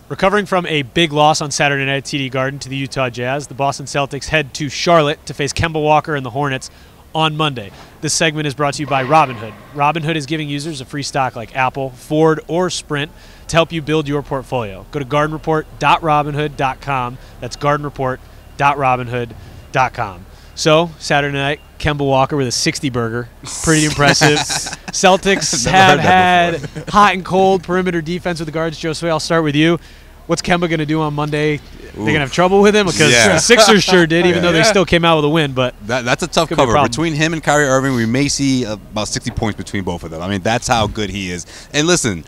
Recovering from a big loss on Saturday night at TD Garden to the Utah Jazz, the Boston Celtics head to Charlotte to face Kemba Walker and the Hornets on Monday. This segment is brought to you by Robinhood. Robinhood is giving users a free stock like Apple, Ford, or Sprint to help you build your portfolio. Go to gardenreport.robinhood.com. That's gardenreport.robinhood.com. So, Saturday night, Kemba Walker with a 60 burger. Pretty impressive. Celtics have had hot and cold perimeter defense with the guards. Josue, I'll start with you. What's Kemba going to do on Monday? They're going to have trouble with him? Because the Sixers sure did, even though they still came out with a win. But that's a tough cover. Between him and Kyrie Irving, we may see about 60 points between both of them. I mean, that's how good he is. And listen,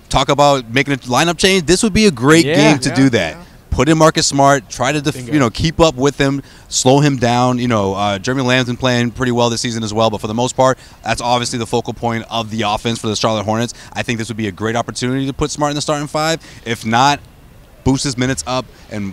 talk about making a lineup change. This would be a great game to do that. Put in Marcus Smart, try to keep up with him, slow him down. Jeremy Lamb's been playing pretty well this season as well, but for the most part, that's obviously the focal point of the offense for the Charlotte Hornets. I think this would be a great opportunity to put Smart in the starting five. If not, boost his minutes up and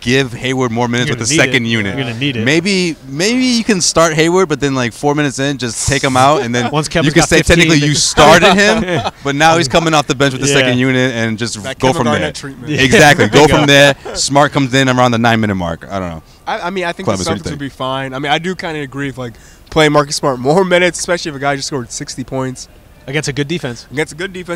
give Hayward more minutes with the second unit. You're gonna need it. Maybe you can start Hayward, but then like 4 minutes in, just take him out, and then once you can say 15, technically you started him, but now he's coming off the bench with the second unit and just go from there. Exactly, go from there. Smart comes in around the 9-minute mark. I don't know. I mean, I think the Celtics would be fine. I mean, I do kind of agree with like playing Marcus Smart more minutes, especially if a guy just scored 60 points. Against a good defense. The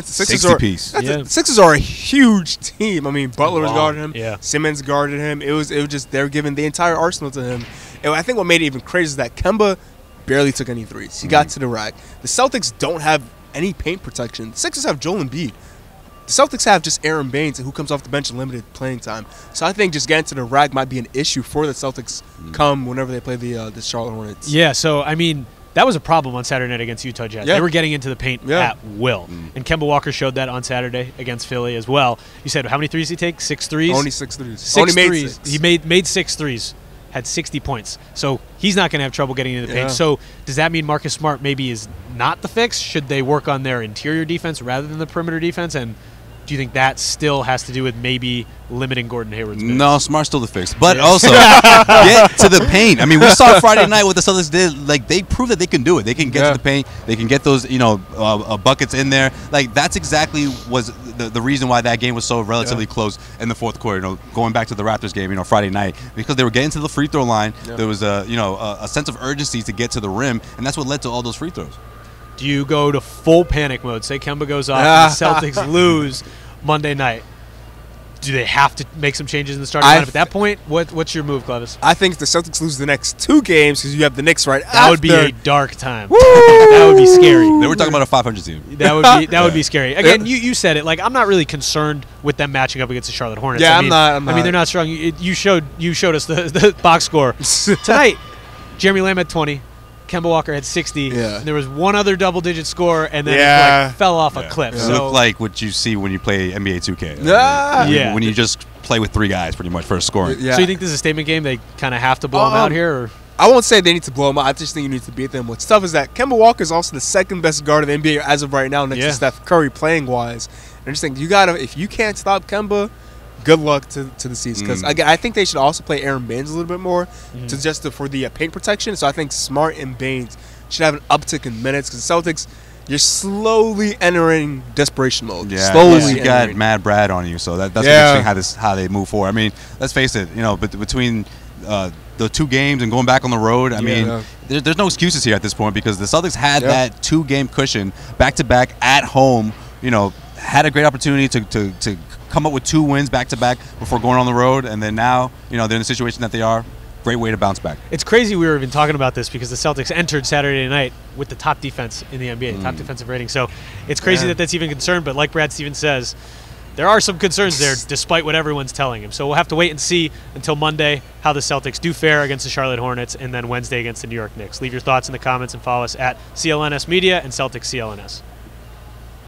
Sixers 60 piece. The Sixers are a huge team. I mean, Butler was guarding him. Yeah. Simmons guarded him. It was just they were giving the entire arsenal to him. And I think what made it even crazy is that Kemba barely took any threes. He got to the rack. The Celtics don't have any paint protection. The Sixers have Joel Embiid. The Celtics have just Aaron Baines, who comes off the bench in limited playing time. So I think just getting to the rack might be an issue for the Celtics come whenever they play the Charlotte Hornets. Yeah, so, I mean, that was a problem on Saturday night against Utah Jazz. They were getting into the paint at will. And Kemba Walker showed that on Saturday against Philly as well. You said, how many threes did he take? 6 threes? Only 6 threes. Six threes. He made 6 threes, had 60 points. So he's not going to have trouble getting into the paint. So does that mean Marcus Smart maybe is not the fix? Should they work on their interior defense rather than the perimeter defense? And do you think that still has to do with maybe limiting Gordon Hayward's minutes? No, Smart's still the fix. But also, get to the paint. I mean, we saw Friday night what the Celtics did. Like, they proved that they can do it. They can get to the paint. They can get those, buckets in there. Like, that's exactly was the reason why that game was so relatively close in the fourth quarter. Going back to the Raptors game, Friday night, because they were getting to the free throw line. There was a sense of urgency to get to the rim, and that's what led to all those free throws. Do you go to full panic mode? Say Kemba goes off and the Celtics lose Monday night. Do they have to make some changes in the starting lineup at that point? What's your move, Clevis? I think the Celtics lose the next 2 games because you have the Knicks right after. That would be a dark time. That would be scary. They were talking about a 500 team. That would be scary. Again, you said it. Like, I'm not really concerned with them matching up against the Charlotte Hornets. Yeah, I'm not. I mean, they're not strong. You showed us the box score tonight. Jeremy Lamb had 20. Kemba Walker had 60. And there was one other double-digit score, and then it fell off a cliff. It So looked like what you see when you play NBA 2K. When you just play with 3 guys, pretty much, for scoring. So you think this is a statement game? They kind of have to blow them out here? Or? I won't say they need to blow them out. I just think you need to beat them. What's tough is that Kemba Walker is also the second best guard in the NBA as of right now, next to Steph Curry playing-wise. And I just think if you can't stop Kemba, good luck to the season, because I think they should also play Aaron Baines a little bit more for the paint protection. So I think Smart and Baines should have an uptick in minutes, because the Celtics, you're slowly entering desperation mode. Yeah, slowly. You got Mad Brad on you, so that's interesting how they move forward. I mean, let's face it, but between the 2 games and going back on the road, I mean, there's no excuses here at this point, because the Celtics had that 2-game cushion back-to-back at home. Had a great opportunity to come up with 2 wins back-to-back before going on the road, and then now, they're in the situation that they are. Great way to bounce back. It's crazy we were even talking about this, because the Celtics entered Saturday night with the top defense in the NBA, top defensive rating. So it's crazy that that's even a concern, but like Brad Stevens says, there are some concerns there despite what everyone's telling him. So we'll have to wait and see until Monday how the Celtics do fare against the Charlotte Hornets, and then Wednesday against the New York Knicks. Leave your thoughts in the comments and follow us at CLNS Media and Celtics CLNS.